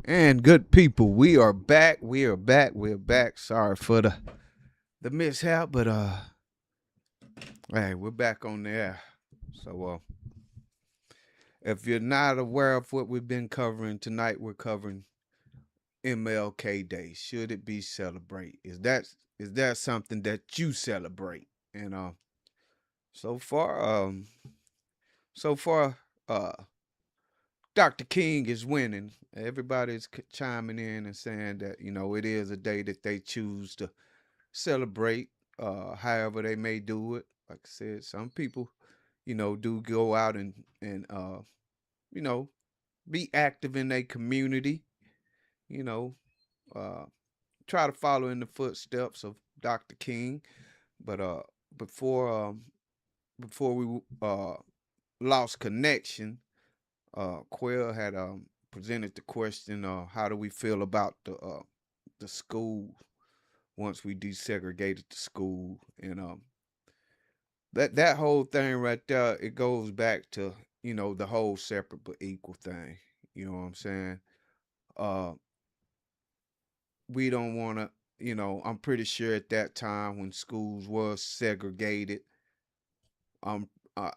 And good people, we are back. We are back. We are back. Sorry for the mishap, but hey, we're back on the air. So if you're not aware of what we've been covering tonight, we're covering MLK Day. Should it be celebrate? Is that something that you celebrate? And so far, so far, uh, Dr. King is winning. Everybody's chiming in and saying that it is a day that they choose to celebrate, however they may do it. Like I said, some people, do go out and you know, be active in their community, you know, uh try to follow in the footsteps of Dr. King. But before before we lost connection, Quell had presented the question, how do we feel about the school once we desegregated the school? And that whole thing right there, it goes back to the whole separate but equal thing. You know what I'm saying? Uh, we don't want to. I'm pretty sure at that time when schools was segregated, um, uh,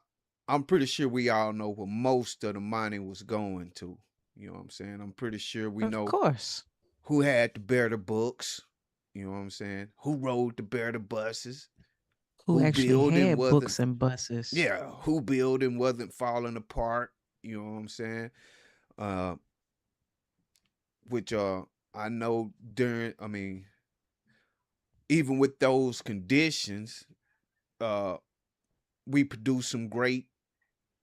I'm pretty sure we all know where most of the money was going to. You know what I'm saying? I'm pretty sure we Of know course. who had to bear the books. You know what I'm saying? Who rode to bear the buses? Who Who actually building had wasn't books and buses? Yeah, who building wasn't falling apart. You know what I'm saying? Uh, which I know during. I mean, even with those conditions, uh, we produce some great,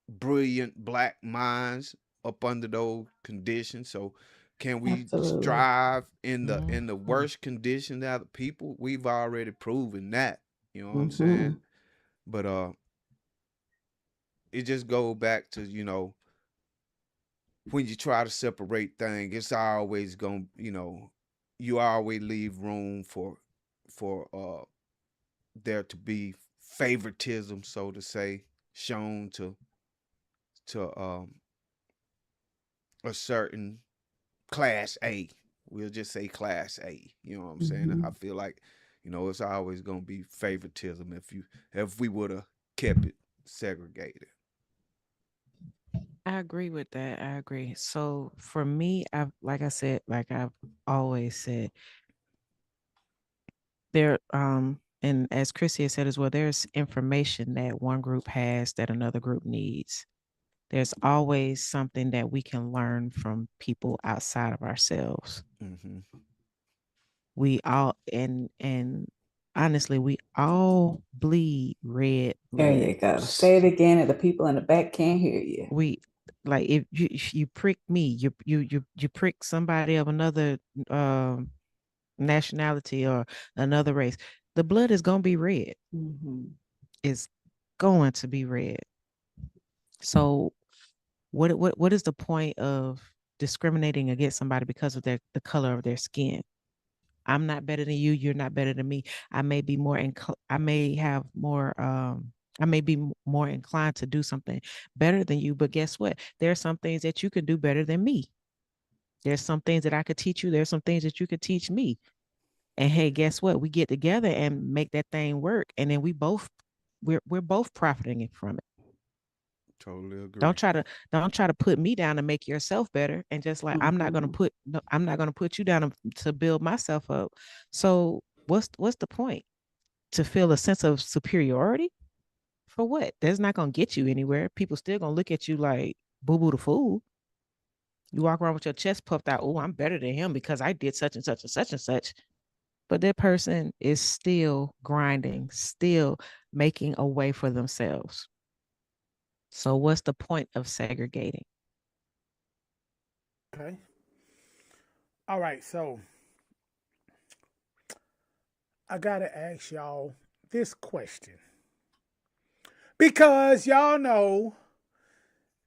brilliant black minds up under those conditions. So, can we Absolutely. strive in the Mhm. worst conditions out of people? We've already proven that. You know what I'm saying? Mm-hmm. But it just go back to when you try to separate things, it's always going to, you always leave room for there to be favoritism, so to say, shown to a certain class A. We'll just say class A. You know what I'm saying? Mm-hmm. I feel like, it's always gonna be favoritism if we would have kept it segregated. I agree with that. I agree. So for me, I've like I said, like I've always said, there and as Chrissy has said as well, there's information that one group has that another group needs. There's always something that we can learn from people outside of ourselves. Hmm. We all and honestly, we all bleed red There blood. you go. Say it again, and the people in the back can't hear you. We like if you prick me, you prick somebody of another um nationality or another race, the blood is gonna be red. Mm-hmm. It's going to be red. So what is the point of discriminating against somebody because of the color of their skin? I'm not better than you. You're not better than me. I may be more I may have more I may be more inclined to do something better than you, but guess what? There are some things that you can do better than me. There's some things that I could teach you. There's some things that you could teach me. And hey, guess what? We get together and make that thing work. And then we're both profiting from it. Totally agree. Don't try to don't try to put me down to make yourself better. And just like I'm not gonna Mm-hmm. put no, I'm not gonna put you down to build myself up. So what's the point? To feel a sense of superiority? For what? That's not gonna get you anywhere. People still gonna look at you like boo boo the fool. You walk around with your chest puffed out. Oh, I'm better than him because I did such and such and such and such. But that person is still grinding, still making a way for themselves. So what's the point of segregating? Okay. All right. So I gotta ask y'all this question because y'all know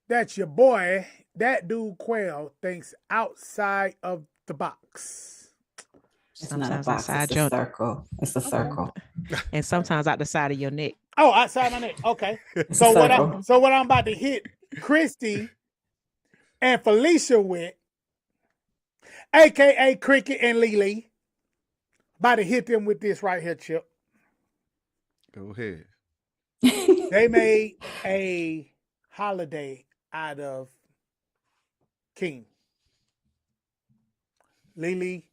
that your boy, that dude Quail, thinks outside of the box. It's not a Sometimes box. It's outside a your circle. It's a Okay. circle. and sometimes out the side of your neck. Oh, outside my neck. Okay. It's a circle. So what I'm about to hit Christy and Felicia with, aka Cricket and Lily. About to hit them with this right here, Chip. Go ahead. They made a holiday out of King. Lily,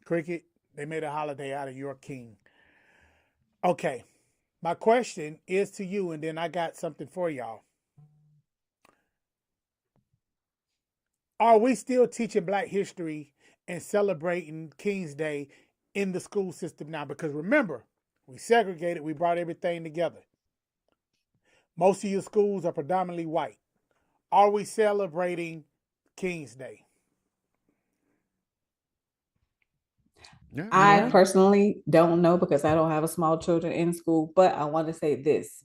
Cricket, they made a holiday out of your king. Okay. My question is to you, and then I got something for y'all. Are we still teaching Black history and celebrating King's Day in the school system now? Because remember, we segregated, we brought everything together. Most of your schools are predominantly white. Are we celebrating King's Day? Yeah, I Yeah. personally don't know because I don't have a small children in school, but I want to say this.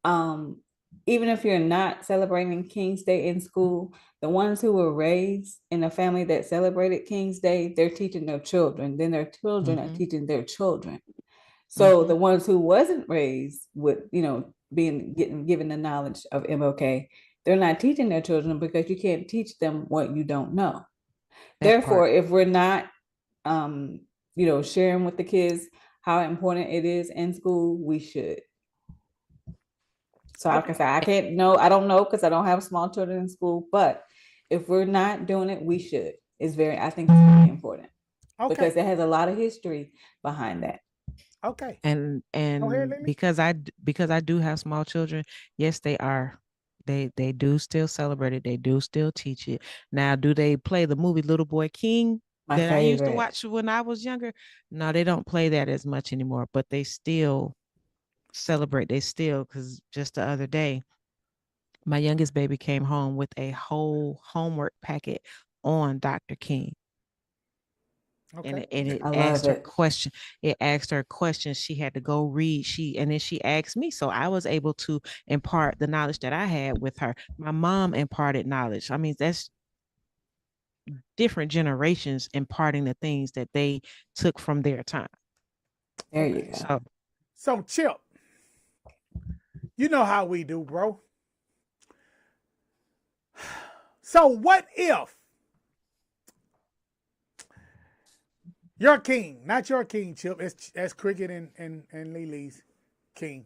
Um, Even if you're not celebrating King's Day in school, the ones who were raised in a family that celebrated King's Day, they're teaching their children. Then their children are teaching their children. So the ones who wasn't raised with, being getting given the knowledge of MLK, they're not teaching their children because you can't teach them what you don't know. That Therefore, part. if we're not sharing with the kids how important it is in school, we should. So like I said, I don't know because I don't have small children in school, but if we're not doing it, we should. I think it's very important because Okay. it has a lot of history behind that. Okay. And Go ahead, Lily. because I do have small children, yes, they are. They do still celebrate it. They do still teach it. Now, do they play the movie Little Boy King My that I used to favorite. watch when I was younger? No, they don't play that as much anymore, but they still celebrate. They still, because just the other day, my youngest baby came home with a whole homework packet on Dr. King. And Okay. it I love asked her it. question. It asked her questions. She had to go read. And then she asked me. So I was able to impart the knowledge that I had with her. My mom imparted knowledge. I mean, that's different generations imparting the things that they took from their time. There you Okay. go. So, Chip, you know how we do, bro. So, what if your king, not your king, Chip, that's Cricket and Lily's king,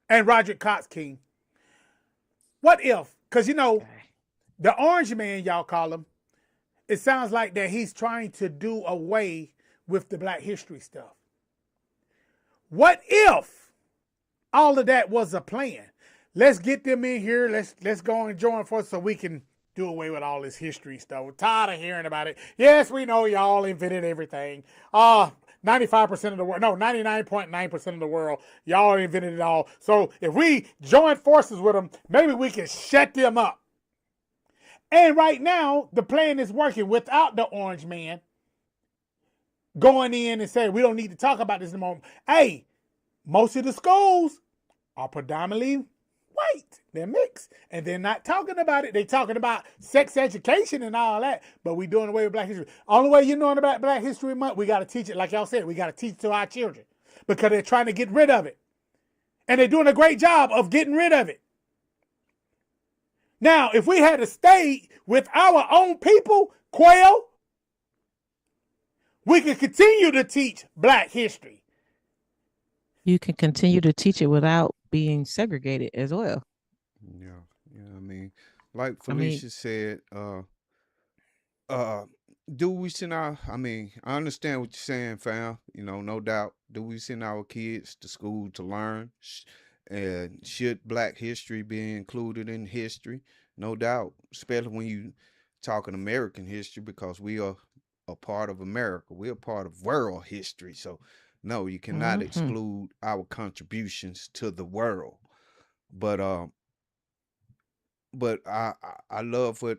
and Roger Cott's king. What if? Because, the orange man, y'all call him, it sounds like that he's trying to do away with the Black history stuff. What if all of that was a plan? Let's get them in here. Let's go and join forces so we can do away with all this history stuff. We're tired of hearing about it. Yes, we know y'all invented everything. 95% of the world, no, 99.9% of the world, y'all invented it all. So if we join forces with them, maybe we can shut them up. And right now, the plan is working without the orange man going in and saying, we don't need to talk about this anymore. Hey, most of the schools are predominantly white. They're mixed. And they're not talking about it. They're talking about sex education and all that. But we're doing away with Black history. Only way you know about Black History Month, we got to teach it. Like y'all said, we got to teach it to our children. Because they're trying to get rid of it. And they're doing a great job of getting rid of it. Now, if we had to stay with our own people, Quail, we could continue to teach Black history. You can continue to teach it without being segregated as well. Yeah. I mean, like Felicia said, do we send our, I mean, I understand what you're saying, fam, no doubt. Do we send our kids to school to learn? And should Black history be included in history? No doubt, especially when you talking American history, because we are a part of America. We're a part of world history. So no, you cannot exclude our contributions to the world. But I love what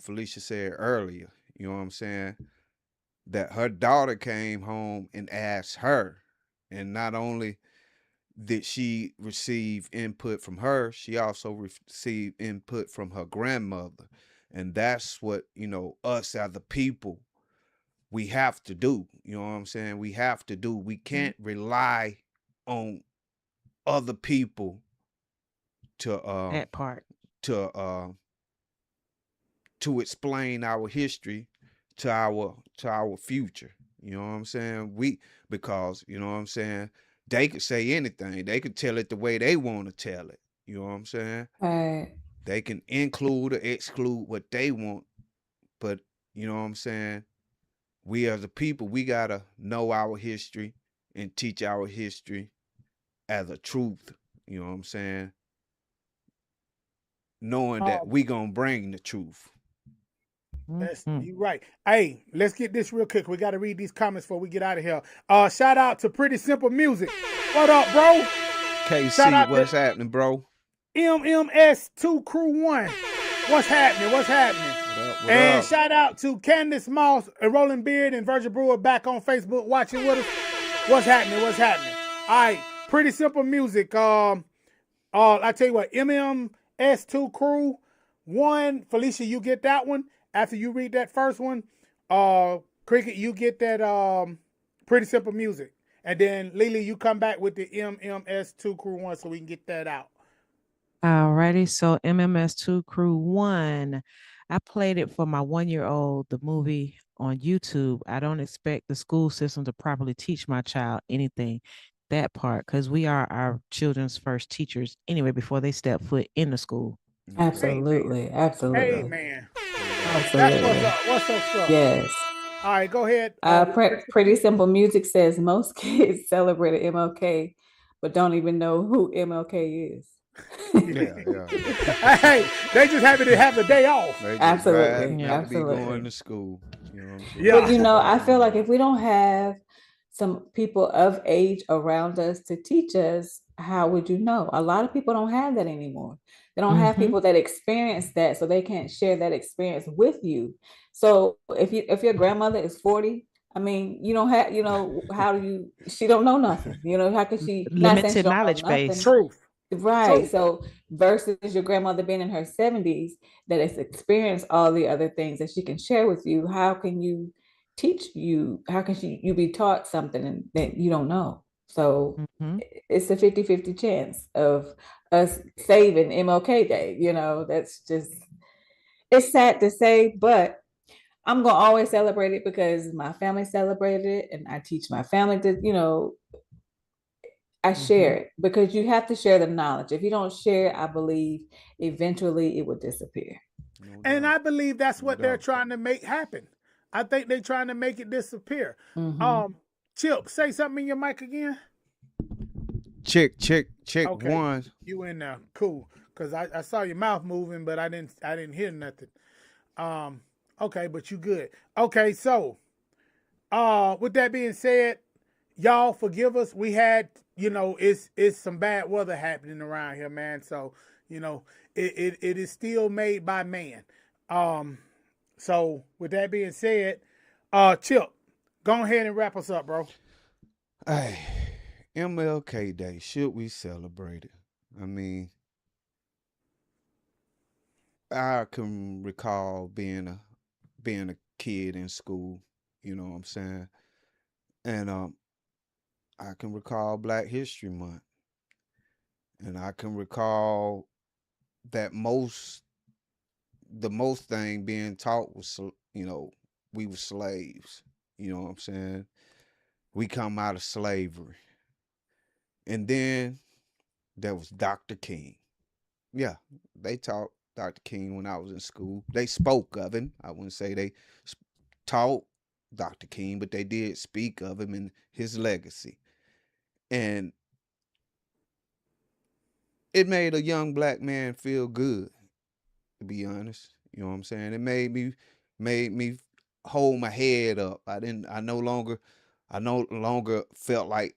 Felicia said earlier. You know what I'm saying? That her daughter came home and asked her, and not only did she receive input from her, she also received input from her grandmother, and that's what us as the people we have to do. You know what I'm saying? We have to do. We can't rely on other people to That part. to explain our history to our future. You know what I'm saying? Because you know what I'm saying, they could say anything. They could tell it the way they want to tell it. You know what I'm saying? Right. They can include or exclude what they want, but you know what I'm saying? We as a people, we gotta know our history and teach our history as a truth. You know what I'm saying? Knowing that Um, we gonna bring the truth. that's Mhm. you right. Hey, let's get this real quick. We got to read these comments before we get out of here. Shout out to Pretty Simple Music. What up, bro? Shout KC, out to what's happening, bro? MMS2 Crew 1. What's happening? What's happening? What And up? shout out to Candace Moss and Roland Beard and Virgil Brewer back on Facebook watching with us. What's happening? What's happening? All right, Pretty Simple Music. I tell you what, MMS2 Crew 1. Felicia, you get that one. After you read that first one, Cricket, you get that Pretty Simple Music. And then Lily, you come back with the MMS2 Crew 1 so we can get that out. Alrighty, so MMS2 Crew 1. I played it for my 1-year-old, the movie on YouTube. I don't expect the school system to properly teach my child anything, that part, because we are our children's first teachers anyway before they step foot in the school. Absolutely. Absolutely. Amen. That's what's Absolutely. up. What's up? Yes. All right, go ahead. Pretty Simple Music says most kids celebrated MLK, but don't even know who MLK is. Yeah. Hey, they just happy to have the day off. They just Absolutely. glad Yeah. not to be Absolutely. going to school. You know what I'm saying? Yeah. But I feel like if we don't have some people of age around us to teach us, how would you know? A lot of people don't have that anymore. They don't have Mhm. people that experience that, so they can't share that experience with you. So if your grandmother is 40, I mean, you don't have, how do you? She don't know nothing. How can she? Not saying she Limited don't know knowledge base. nothing. Truth. Right. Truth. So versus your grandmother being in her 70s that has experienced all the other things that she can share with you, how can you teach you? How can you be taught something that you don't know? So Mhm. it's a 50-50 chance of us saving MLK Day. That's just, it's sad to say, but I'm gonna always celebrate it because my family celebrated it and I teach my family to, I share it because you have to share the knowledge. If you don't share, I believe eventually it will disappear. No And doubt. I believe that's No what they're doubt. trying to make happen. I think they're trying to make it disappear. Mhm. Chip, say something in your mic again. Check Okay, one. you in there, cool. Cause I saw your mouth moving, but I didn't hear nothing. Um, okay, but you good. Okay, so with that being said, y'all forgive us. We had, it's some bad weather happening around here, man. So, it is still made by man. Um, so with that being said, Chip, go ahead and wrap us up, bro. Hey, MLK Day. Should we celebrate it? I mean, I can recall being a kid in school. You know what I'm saying? And I can recall Black History Month, and I can recall that the most thing being taught was, we were slaves. You know what I'm saying? We come out of slavery, and then there was Dr. King. Yeah, they taught Dr. King when I was in school. They spoke of him. I wouldn't say they taught Dr. King, but they did speak of him and his legacy. And it made a young black man feel good, to be honest. You know what I'm saying? It made me hold my head up. I no longer felt like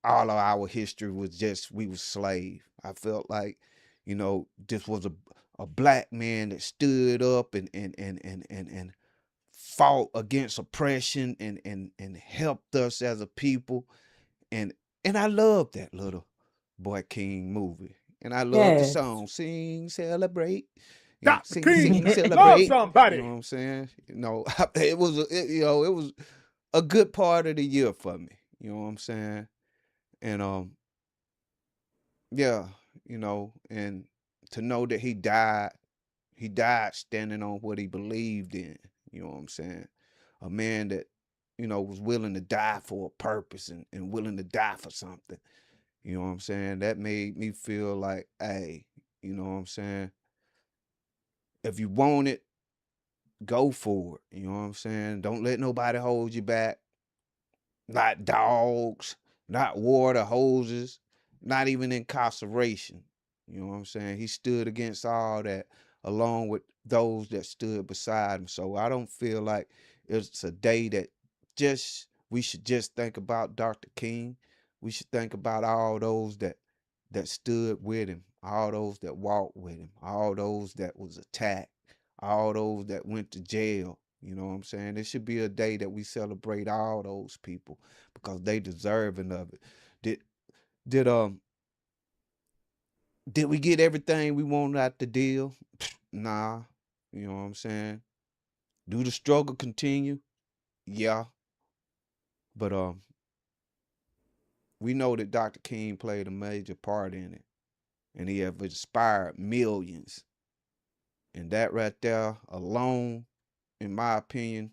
all of our history was just we were slave. I felt like, this was a black man that stood up and fought against oppression and helped us as a people. And I love that little Boy King movie. And I love the Yes. song Sing Celebrate. Dr. King, love Celebrate. You know somebody. what I'm saying? It was a good part of the year for me. You know what I'm saying? And yeah, and to know that he died standing on what he believed in. You know what I'm saying? a man that, was willing to die for a purpose and willing to die for something. You know what I'm saying? That made me feel like, hey, you know what I'm saying? If you want it, go for it. You know what I'm saying? Don't let nobody hold you back. Not dogs, not water hoses, not even incarceration. You know what I'm saying? He stood against all that along with those that stood beside him. So I don't feel like it's a day that we should just think about Dr. King. We should think about all those that stood with him, all those that walked with him, all those that was attacked, all those that went to jail. You know what I'm saying? It should be a day that we celebrate all those people because they deserving of it. Did did um did we get everything we wanted out the deal? Nah. You know what I'm saying? Do the struggle continue? Yeah. But we know that Dr. King played a major part in it. And he have inspired millions. And that right there alone, in my opinion,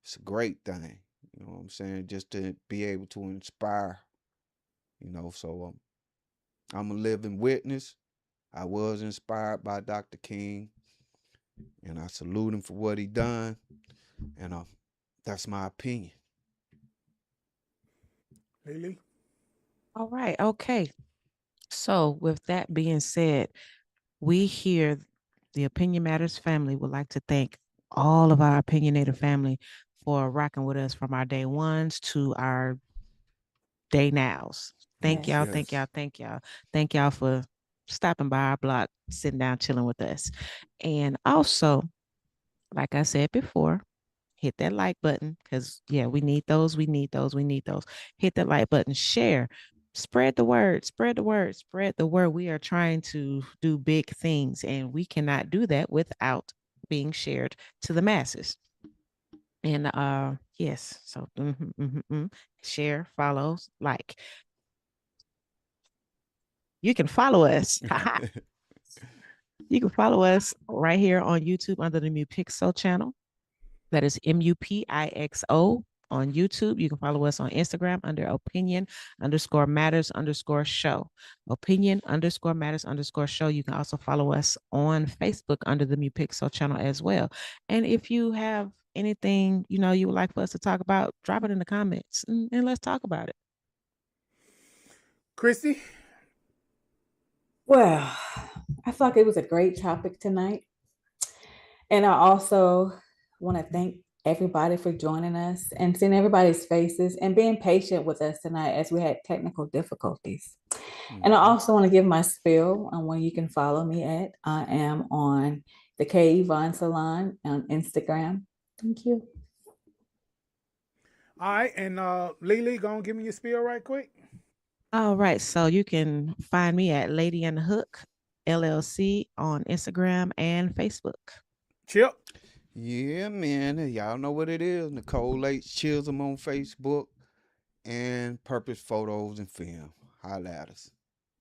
it's a great thing. You know what I'm saying? Just to be able to inspire, so I'm a living witness. I was inspired by Dr. King, and I salute him for what he done. And that's my opinion. Lily? All right. Okay. So, with that being said, we here, the Opinion Matters family, would like to thank all of our opinionated family for rocking with us from our day ones to our day nows. Thank Yes. y'all. Thank y'all. Thank y'all. Thank y'all for stopping by our block, sitting down, chilling with us. And also, like I said before, hit that like button because, yeah, we need those. We need those. We need those. Hit that like button, share, spread the word, spread the word, spread the word. We are trying to do big things, and we cannot do that without being shared to the masses. And yes, so share, follow, like. You can follow us. You can follow us right here on YouTube under the Mupixo channel. That is MUPIXO on YouTube. You can follow us on Instagram under opinion_matters_show. Opinion_matters_show. You can also follow us on Facebook under the Mupixo channel as well. And if you have anything you would like for us to talk about, drop it in the comments and let's talk about it. Christy? Well, I feel like it was a great topic tonight. And I also want to thank everybody for joining us and seeing everybody's faces and being patient with us tonight as we had technical difficulties. And I also want to give my spiel on where you can follow me at. I am on the K. Yvonne Salon on Instagram. Thank you. All right, and Lily, go and give me your spiel right quick. All right, so you can find me at Lady and the Hook LLC on Instagram and Facebook. Chip? Yeah, man. Y'all know what it is. Nicole H. Chisholm on Facebook and Purpose Photos and Film. Holla at us.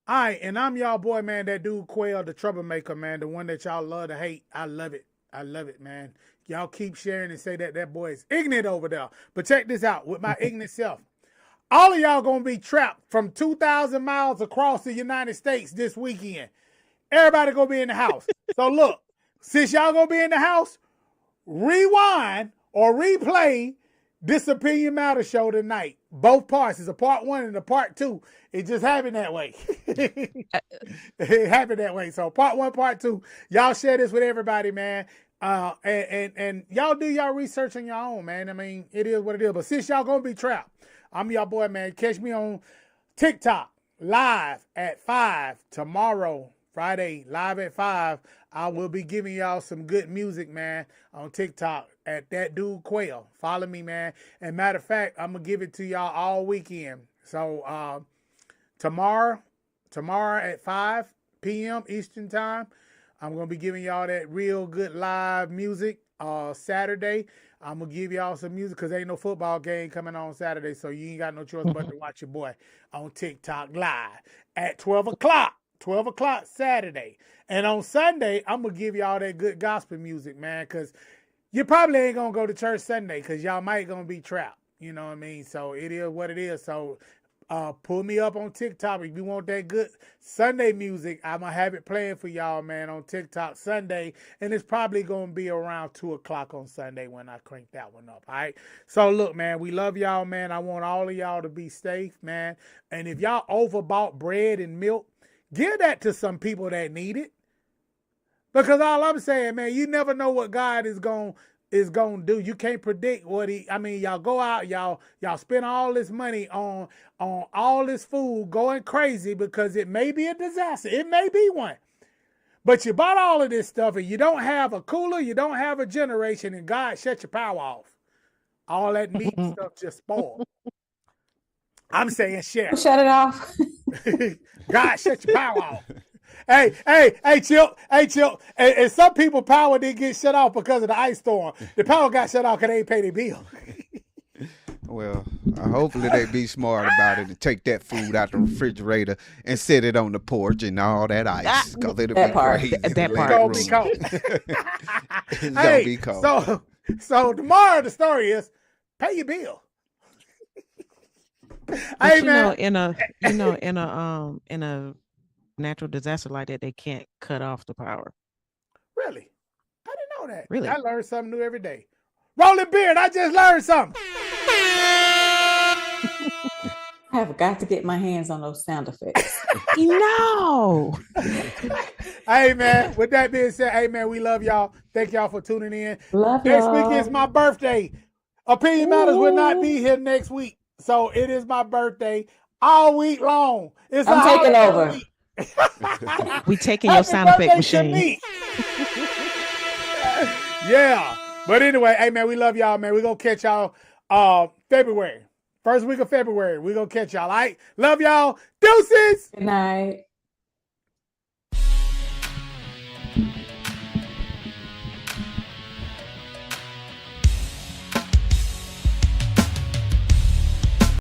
All right, and I'm y'all boy, man, that dude Quail, the troublemaker, man, the one that y'all love to hate. I love it. I love it, man. Y'all keep sharing and say that boy is ignorant over there. But check this out with my ignorant self. All of y'all gonna be trapped from 2,000 miles across the United States this weekend. Everybody gonna be in the house. So look, since y'all gonna be in the house, rewind or replay this Opinion Matter show tonight. Both parts. It's a part 1 and a part 2. It just happened that way. It happened that way. So part 1, part 2. Y'all share this with everybody, man. And y'all do y'all research on your own, man. I mean, it is what it is. But since y'all gonna be trapped, I'm your boy, man. Catch me on TikTok live at 5 tomorrow, Friday, live at 5. I will be giving y'all some good music, man, on TikTok at that dude Quail. Follow me, man. And matter of fact, I'm gonna give it to y'all all weekend. So tomorrow at 5 p.m. Eastern time, I'm gonna be giving y'all that real good live music. Saturday, I'm gonna give y'all some music because ain't no football game coming on Saturday, so you ain't got no choice but to watch your boy on TikTok live at 12 o'clock. 12 o'clock Saturday. And on Sunday, I'm gonna give y'all that good gospel music, man, because you probably ain't gonna go to church Sunday because y'all might gonna be trapped. You know what I mean? So it is what it is. So pull me up on TikTok if you want that good Sunday music. I'm gonna have it playing for y'all, man, on TikTok Sunday, and it's probably gonna be around 2:00 on Sunday when I crank that one up. All right. So look, man, we love y'all, man. I want all of y'all to be safe, man. And if y'all overbought bread and milk, give that to some people that need it. Because all I'm saying, man, you never know what God is gonna do. You can't predict what y'all go out, y'all spend all this money on all this food going crazy because it may be a disaster. It may be one. But you bought all of this stuff and you don't have a cooler, you don't have a generation, and God shut your power off. All that meat stuff just spoiled. I'm saying share. Shut it off. God shut your power off. Hey, Chip. And some people power didn't get shut off because of the ice storm. The power got shut off because they ain't pay their bill. Well, hopefully they be smart about it and take that food out the refrigerator and set it on the porch and all that ice. Because it'll be crazy. That part. Gonna be cold. It's gonna be cold. So tomorrow the story is pay your bill. But Hey, man. in a natural disaster like that, they can't cut off the power. Really? I didn't know that. Really? I learn something new every day. Rolling Beard, I just learned something. I have got to get my hands on those sound effects. No. Hey, man, with that being said, hey, man, we love y'all. Thank y'all for tuning in. Love Next y'all. week is my birthday. Opinion Matters will not be here next week. So it is my birthday all week long. I'm taking over. We taking your sound effect machine. Yeah. But anyway, hey, man, we love y'all, man. We're going to catch y'all February. First week of February. We're going to catch y'all. All right? Love y'all. Deuces. Good night.